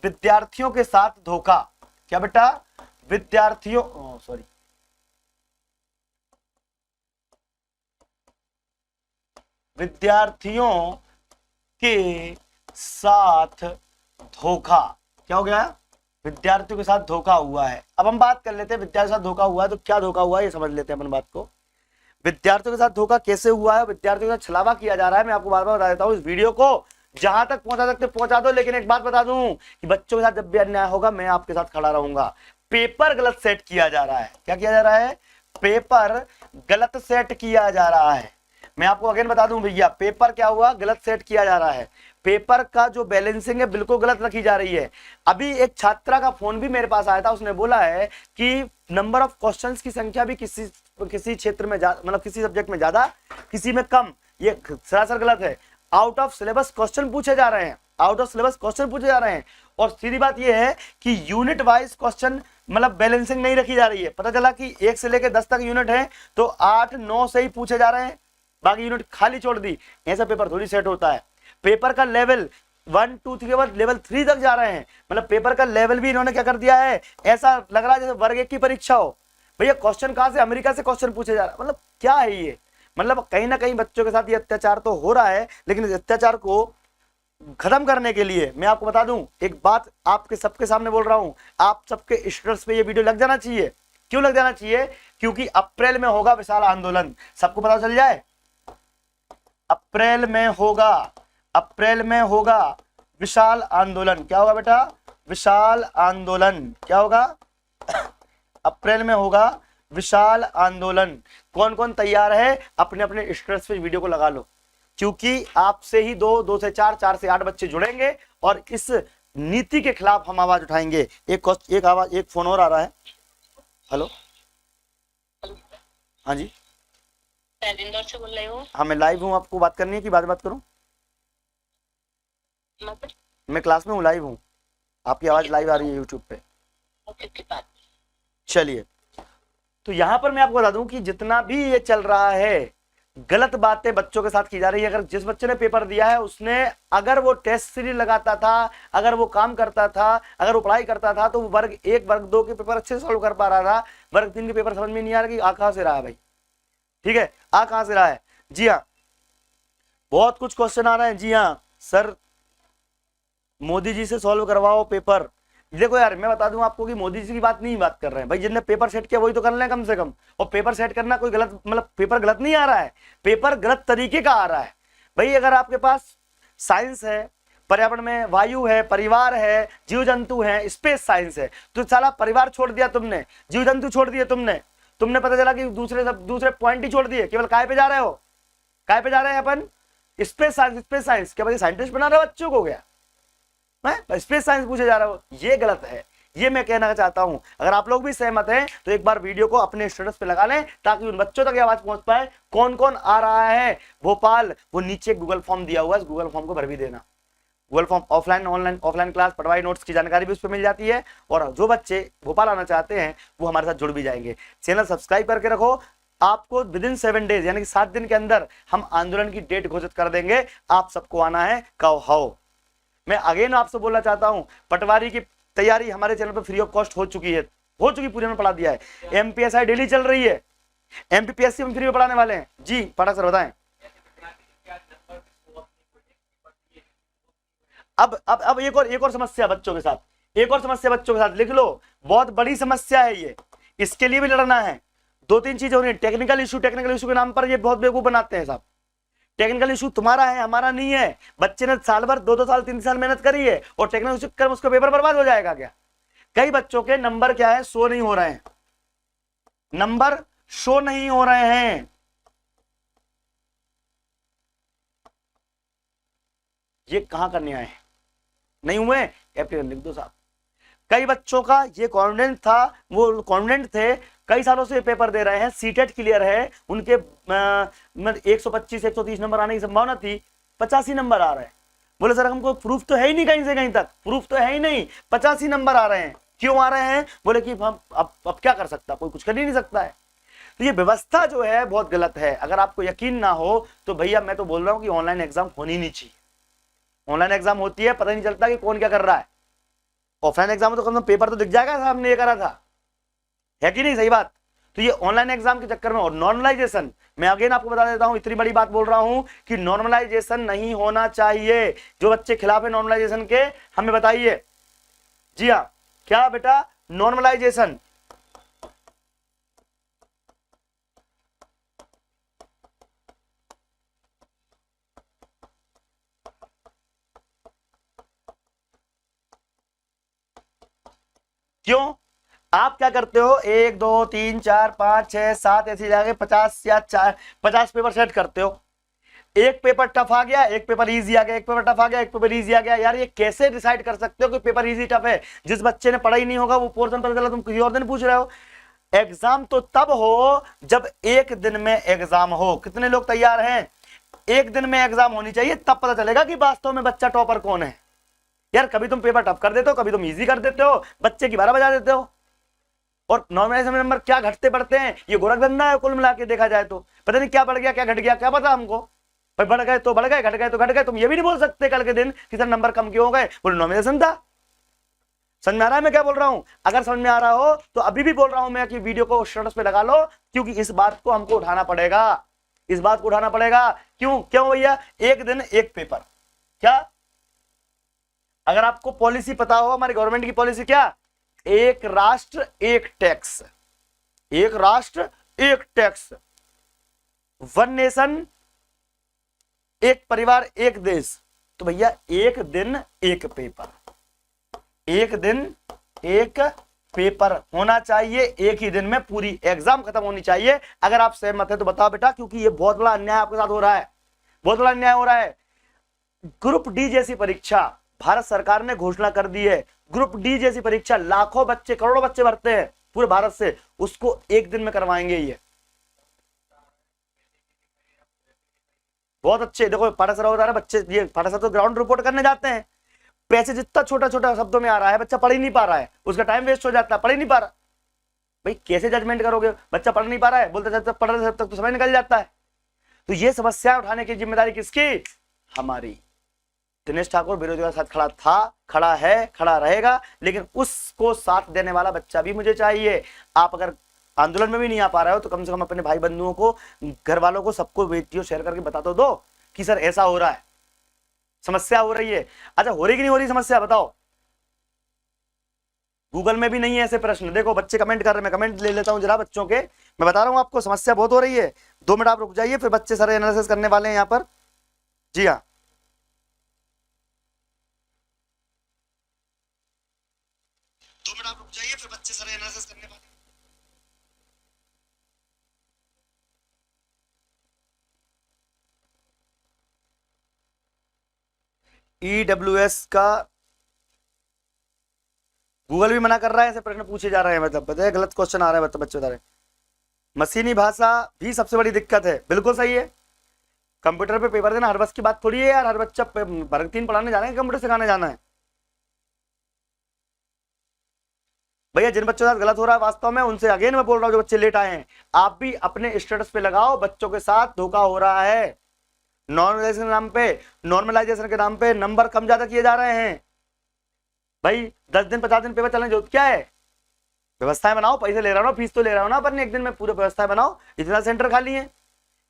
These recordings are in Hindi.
विद्यार्थियों के साथ धोखा। क्या बेटा? विद्यार्थियों विद्यार्थियों के साथ धोखा। क्या हो गया? विद्यार्थियों के साथ धोखा हुआ है। अब हम बात कर लेते हैं विद्यार्थियों के साथ धोखा हुआ है तो क्या धोखा हुआ है ये समझ लेते हैं अपन बात को। विद्यार्थियों के साथ धोखा कैसे हुआ है, विद्यार्थियों के साथ छलावा किया जा रहा है। मैं आपको बार बार बता देता हूं, इस वीडियो को जहां तक पहुंचा सकते पहुंचा दो, लेकिन एक बात बता दूं कि बच्चों के साथ जब भी अन्याय होगा मैं आपके साथ खड़ा रहूंगा। पेपर गलत सेट किया जा रहा है। क्या किया जा रहा है? पेपर गलत सेट किया जा रहा है। मैं आपको अगेन बता दूं भैया, पेपर क्या हुआ? गलत सेट किया जा रहा है। पेपर का जो बैलेंसिंग है बिल्कुल गलत रखी जा रही है। अभी एक छात्रा का फोन भी मेरे पास आया था, उसने बोला है कि नंबर ऑफ क्वेश्चंस की संख्या भी किसी क्षेत्र में मतलब किसी सब्जेक्ट में ज्यादा, किसी में कम। ये सरासर गलत है। आउट ऑफ सिलेबस क्वेश्चन पूछे जा रहे हैं, आउट ऑफ सिलेबस क्वेश्चन पूछे जा रहे हैं। और सीधी बात यह है कि यूनिट वाइज क्वेश्चन मतलब बैलेंसिंग नहीं रखी जा रही है। पता चला कि 1 से लेकर 10 तक यूनिट है तो 8-9 से ही पूछे जा रहे हैं, बाकी यूनिट खाली छोड़ दी। ऐसा पेपर थोड़ी सेट होता है। पेपर का लेवल 1, 2, 3 के बाद लेवल 3 तक जा रहे हैं। मतलब पेपर का लेवल भी इन्होंने क्या कर दिया है, ऐसा लग रहा है जैसे वर्ग 1 की परीक्षा हो। भैया क्वेश्चन कहां से? अमेरिका से क्वेश्चन पूछे जा रहा है। मतलब क्या है ये? मतलब कहीं ना कहीं बच्चों के साथ ये अत्याचार तो हो रहा है, लेकिन इस अत्याचार को खत्म करने के लिए मैं आपको बता दूं एक बात, आपके सबके सामने बोल रहा हूं, आप सबके स्टेटस पे ये वीडियो लग जाना चाहिए। क्यों लग जाना चाहिए? क्योंकि अप्रैल में होगा विशाल आंदोलन, सबको पता चल जाए। अप्रैल में होगा विशाल आंदोलन। क्या होगा बेटा? विशाल आंदोलन। क्या होगा? अप्रैल में होगा विशाल आंदोलन। कौन कौन तैयार है? अपने अपने स्टेटस पे वीडियो को लगा लो, क्योंकि आपसे ही 2 से 4, 4 से 8 बच्चे जुड़ेंगे और इस नीति के खिलाफ हम आवाज उठाएंगे। एक फोन और आ रहा है। हेलो, हाँ जी, इंदौर से बोल रहे हो? हाँ मैं लाइव हूँ। आपको बात करनी है कि बात करूँ? मैं क्लास में हूँ, लाइव हूँ। आपकी आवाज लाइव आ रही है यूट्यूब पे। चलिए, तो यहाँ पर मैं आपको बता दूं कि जितना भी ये चल रहा है गलत बातें बच्चों के साथ की जा रही है। अगर जिस बच्चे ने पेपर दिया है उसने अगर वो टेस्ट सीरीज लगाता था, अगर वो काम करता था, अगर वो पढ़ाई करता था तो वो वर्ग 1 वर्ग 2 के पेपर अच्छे से सॉल्व कर पा रहा था। वर्ग 3 के पेपर समझ में नहीं आ रहा कि आ कहां से रहा है भाई। ठीक है, आ कहां से रहा है? जी हाँ, बहुत कुछ क्वेश्चन आ रहे हैं। जी हाँ सर, मोदी जी से सॉल्व करवाओ पेपर। देखो यार, मैं बता दूं आपको कि मोदी जी की बात कर रहे हैं भाई, जिनने पेपर सेट किया वही तो कर लें कम से कम। और पेपर सेट करना कोई गलत मतलब पेपर गलत नहीं आ रहा है, पेपर गलत तरीके का आ रहा है भाई। अगर आपके पास साइंस है, पर्यावरण में वायु है, परिवार है, जीव जंतु है, स्पेस साइंस है, तो साला परिवार छोड़ दिया तुमने, जीव जंतु छोड़ दिए तुमने पता चला कि दूसरे पॉइंट ही छोड़ दिए। केवल काय पे जा रहे हो? काय पे जा रहे हैं अपन? Space science. क्या भाई साइंटिस्ट बना रहे हो बच्चों को? क्या स्पेस साइंस पूछे जा रहा हो? ये गलत है, ये मैं कहना चाहता हूं। अगर आप लोग भी सहमत हैं तो एक बार वीडियो को अपने स्टेटस पे लगा लें ताकि उन बच्चों तक आवाज पहुंच पाए। कौन कौन आ रहा है भोपाल? वो नीचे गूगल फॉर्म दिया हुआ है, गूगल फॉर्म को भर भी देना। गूगल फॉर्म ऑफलाइन क्लास पटवारी नोट्स की जानकारी भी उस पर मिल जाती है। और जो बच्चे भोपाल आना चाहते हैं वो हमारे साथ जुड़ भी जाएंगे। चैनल सब्सक्राइब करके रखो। आपको विदिन 7 डेज यानी कि 7 दिन के अंदर हम आंदोलन की डेट घोषित कर देंगे। आप सबको आना है। कहो। मैं अगेन आपसे बोलना चाहता हूं, पटवारी की तैयारी हमारे चैनल पर फ्री ऑफ कॉस्ट हो चुकी पूरी में पढ़ा दिया है। एमपीएसआई डेली चल रही है, एमपीपीएससी हम फ्री में पढ़ाने वाले हैं। जी पढ़ा सर, बताएं। अब एक और समस्या बच्चों के साथ, लिख लो। बहुत बड़ी समस्या है ये, इसके लिए भी लड़ना है। 2-3 चीजें हो रही है। टेक्निकल इशू के नाम पर ये बहुत बेवकूफ बनाते हैं साहब। टेक्निकल इशू तुम्हारा है, हमारा नहीं है। बच्चे ने साल भर 2-2 साल 3 साल मेहनत करी है और टेक्निकल इशू कर उसका पेपर बर्बाद हो जाएगा क्या? कई बच्चों के नंबर क्या है, शो नहीं हो रहे हैं, नंबर शो नहीं हो रहे हैं। ये कहां का न्याय है? नहीं हुए एप्लीकेशन लिख दो साहब। कई बच्चों का ये कॉन्फिडेंट था, वो कॉन्फिडेंट थे, कई सालों से पेपर दे रहे हैं, सीटेट क्लियर है, उनके 125-130 नंबर आने की संभावना थी, 85 नंबर आ रहे हैं। बोले सर हमको प्रूफ तो है ही नहीं, कहीं से कहीं तक प्रूफ तो है ही नहीं, 85 नंबर आ रहे हैं। क्यों आ रहे हैं? बोले कि हम अब क्या कर सकता, कोई कुछ कर ही नहीं सकता है। तो ये व्यवस्था जो है बहुत गलत है। अगर आपको यकीन ना हो तो भैया मैं तो बोल रहा हूं कि ऑनलाइन एग्जाम होनी नहीं चाहिए। ऑनलाइन एग्जाम होती है, पता नहीं चलता कि कौन क्या कर रहा है। ऑफलाइन एग्जाम में तो कम से कम पेपर तो दिख जाएगा साहब ने ये करा था, है कि नहीं, सही बात। तो ये ऑनलाइन एग्जाम के चक्कर में, और नॉर्मलाइजेशन, मैं अगेन आपको बता देता हूं, इतनी बड़ी बात बोल रहा हूं कि नॉर्मलाइजेशन नहीं होना चाहिए। जो बच्चे खिलाफ है नॉर्मलाइजेशन के, हमें बताइए। जी हाँ, क्या बेटा नॉर्मलाइजेशन? क्यों? आप क्या करते हो, 1 2 3 4 5 6 7 ऐसे जाके 50 या 50 पेपर सेट करते हो। एक पेपर टफ आ गया, एक पेपर इजी आ गया, एक पेपर टफ आ गया, एक पेपर इजी आ गया। यार ये कैसे डिसाइड कर सकते हो कि पेपर इजी टफ है? जिस बच्चे ने पढ़ा ही नहीं होगा वो पोर्शन पता चला, तुम किसी और दिन पूछ रहे हो। एग्जाम तो तब हो जब एक दिन में एग्जाम हो। कितने लोग तैयार हैं? एक दिन में एग्जाम होनी चाहिए, तब पता चलेगा कि वास्तव में बच्चा टॉपर कौन है। यार कभी तुम पेपर टफ कर देते हो, कभी तुम इजी कर देते हो, बच्चे की 12 बजा देते हो। और नॉर्मलाइजेशन नंबर क्या घटते बढ़ते हैं, ये गोरखधंधा है कुल मिला के देखा जाए तो। पता नहीं क्या बढ़ गया क्या घट गया, क्या पता हमको। भाई बढ़ गए तो बढ़ गए, घट गए तो घट गए। तुम ये भी नहीं बोल सकते कल के दिन कि सर नंबर कम क्यों हो गए, बोले नॉर्मलाइजेशन था। समझ में आ रहा है मैं क्या बोल रहा हूं? अगर समझ में आ रहा हो तो अभी भी बोल रहा हूं मैं कि वीडियो को स्टेटस पे लगा लो, क्योंकि इस बात को हमको उठाना पड़ेगा, इस बात को उठाना पड़ेगा। क्यों क्यों भैया? एक दिन एक पेपर। क्या? अगर आपको पॉलिसी पता हो, हमारी गवर्नमेंट की पॉलिसी क्या, एक राष्ट्र एक टैक्स, एक राष्ट्र एक टैक्स, वन नेशन एक परिवार एक देश। तो भैया एक दिन एक पेपर, एक दिन एक पेपर होना चाहिए, एक ही दिन में पूरी एग्जाम खत्म होनी चाहिए। अगर आप सहमत है तो बताओ बेटा, क्योंकि ये बहुत बड़ा अन्याय आपके साथ हो रहा है, बहुत बड़ा अन्याय हो रहा है। ग्रुप डी जैसी परीक्षा भारत सरकार ने घोषणा कर दी है। ग्रुप डी जैसी परीक्षा लाखों बच्चे, करोड़ों बच्चे भरते हैं पूरे भारत से, उसको एक दिन में करवाएंगे। ये बहुत अच्छे। देखो पाठासर होता है बच्चे, ये पाठासर तो ग्राउंड रिपोर्ट करने जाते हैं। पैसे जितना छोटा छोटा शब्दों में आ रहा है, बच्चा पढ़ ही नहीं पा रहा है, उसका टाइम वेस्ट हो जाता है, पढ़ ही नहीं पा रहा। भाई कैसे जजमेंट करोगे? बच्चा पढ़ नहीं पा रहा है, बोलते जब तक पढ़ रहे तब तक तो समय निकल जाता है। तो ये समस्या उठाने की जिम्मेदारी किसकी? हमारी। दिनेश ठाकुर बेरोजगार साथ खड़ा था, खड़ा है, खड़ा रहेगा, लेकिन उसको साथ देने वाला बच्चा भी मुझे चाहिए। आप अगर आंदोलन में भी नहीं आ पा रहे हो तो कम से कम अपने भाई बंधुओं को, घर वालों को, सबको वीडियो शेयर करके बता तो दो कि सर ऐसा हो रहा है, समस्या हो रही है। अच्छा हो रही कि नहीं हो रही समस्या, बताओ। गूगल में भी नहीं है ऐसे प्रश्न। देखो बच्चे कमेंट कर रहे हैं, मैं कमेंट ले लेता हूं जरा बच्चों के। मैं बता रहा हूं आपको समस्या बहुत हो रही है। 2 मिनट आप रुक जाइए, फिर बच्चे सारे एनालिसिस करने वाले हैं यहाँ पर। जी हाँ, 2 मिनट आप रुक जाइए, फिर बच्चे सारे एनालिसिस करने वाले हैं। ईडब्ल्यूएस का गूगल भी मना कर रहा है, ऐसे प्रश्न पूछे जा रहे हैं, मतलब बताइए गलत क्वेश्चन आ रहा है, मतलब बच्चे बता रहे हैं। मशीनी भाषा भी सबसे बड़ी दिक्कत है, बिल्कुल सही है। कंप्यूटर पे पेपर देना हर बस की बात थोड़ी है यार, हर बच्चा वर्ग 3 पढ़ाने जाना है, कंप्यूटर सिखाने जाना है। भैया जिन बच्चों के साथ गलत हो रहा है वास्तव में, उनसे अगेन मैं बोल रहा हूँ, जो बच्चे लेट आए हैं, आप भी अपने स्टेटस पे लगाओ बच्चों के साथ धोखा हो रहा है। नॉर्मलाइजेशन के नाम पे, नॉर्मलाइजेशन के नाम पे नंबर कम ज्यादा किए जा रहे हैं। भाई 10 दिन 50 दिन पेपर चलने जो क्या है? व्यवस्थाएं बनाओ, पैसे ले रहा हूँ, फीस तो ले रहा हूँ ना, पर एक दिन में पूरे व्यवस्थाएं बनाओ। इतना सेंटर खाली है,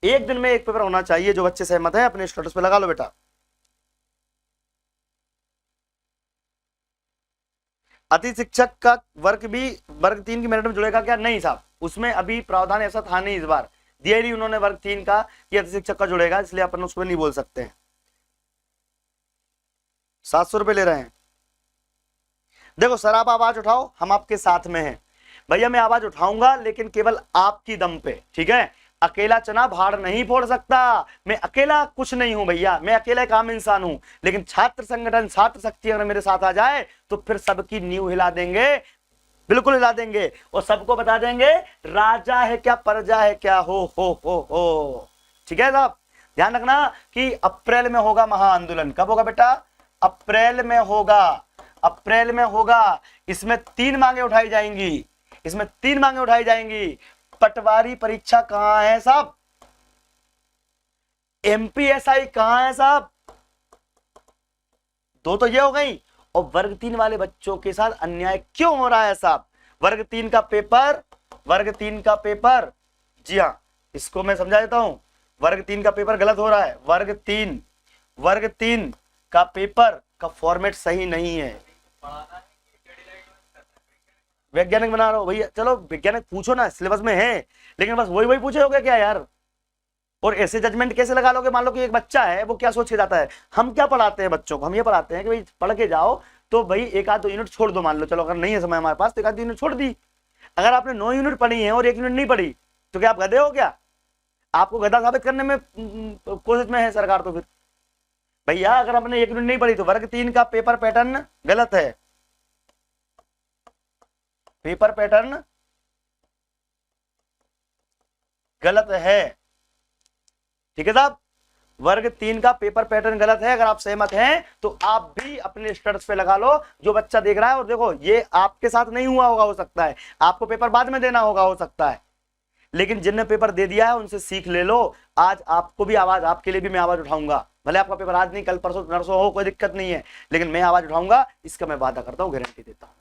एक दिन में एक पेपर होना चाहिए। जो बच्चे सहमत हैं अपने स्टेटस पे लगा लो बेटा। अति शिक्षक का वर्ग भी वर्ग 3 की मेरिट में जुड़ेगा क्या? नहीं साहब, उसमें अभी प्रावधान ऐसा था नहीं, इस बार दिया नहीं उन्होंने वर्ग 3 का कि अति शिक्षक का जुड़ेगा, इसलिए अपन उसको नहीं बोल सकते हैं। 700 रुपए ले रहे हैं। देखो सर आप आवाज उठाओ, हम आपके साथ में हैं। भैया मैं आवाज उठाऊंगा लेकिन केवल आपकी दम पे, ठीक है? अकेला चना भाड़ नहीं फोड़ सकता। मैं अकेला कुछ नहीं हूं भैया, मैं अकेला एक आम इंसान हूं, लेकिन छात्र संगठन, छात्र शक्ति अगर मेरे साथ आ जाए तो फिर सबकी नींव हिला देंगे, बिल्कुल हिला देंगे, और सबको बता देंगे राजा है क्या प्रजा है क्या। हो ठीक है साहब? ध्यान रखना कि अप्रैल में होगा महाआंदोलन। कब होगा बेटा? अप्रैल में होगा, अप्रैल में होगा। इसमें 3 मांगे उठाई जाएंगी, इसमें 3 मांगे उठाई जाएंगी। पटवारी परीक्षा कहां है साहब? एमपीएसआई कहां है साहब? 2 तो ये हो गई, और वर्ग 3 वाले बच्चों के साथ अन्याय क्यों हो रहा है साहब? वर्ग 3 का पेपर, जी हाँ, इसको मैं समझा देता हूं। वर्ग 3 का पेपर गलत हो रहा है। वर्ग 3 का पेपर का फॉर्मेट सही नहीं है। वैज्ञानिक बना रहा हो भैया, चलो वैज्ञानिक पूछो ना, सिलेबस में है, लेकिन बस वही पूछे होगे क्या यार? और ऐसे जजमेंट कैसे लगा लोगे? मान लो कि एक बच्चा है, वो क्या सोच के जाता है, हम क्या पढ़ाते हैं बच्चों को? हम ये पढ़ाते हैं कि भाई पढ़ के जाओ, तो भाई एक आध 2 यूनिट छोड़ दो, मान लो चलो अगर नहीं है समय हमारे पास तो एक आध 2 यूनिट छोड़ दी। अगर आपने 9 यूनिट पढ़ी है और 1 यूनिट नहीं पढ़ी तो क्या आप गधे हो क्या? आपको गधा साबित करने में कोशिश में है सरकार। तो फिर भैया अगर आपने 1 यूनिट नहीं पढ़ी तो वर्ग 3 का पेपर पैटर्न गलत है, पेपर पैटर्न गलत है। ठीक है साहब, वर्ग 3 का पेपर पैटर्न गलत है। अगर आप सहमत हैं तो आप भी अपने स्टेटस पे लगा लो, जो बच्चा देख रहा है। और देखो ये आपके साथ नहीं हुआ होगा, हो सकता है आपको पेपर बाद में देना होगा, हो सकता है, लेकिन जिनने पेपर दे दिया है उनसे सीख ले लो। आज आपको भी आवाज, आपके लिए भी मैं आवाज उठाऊंगा, भले आपका पेपर आज नहीं कल परसों नरसों हो, कोई दिक्कत नहीं है, लेकिन मैं आवाज उठाऊंगा, इसका मैं वादा करता हूं, गारंटी देता हूं।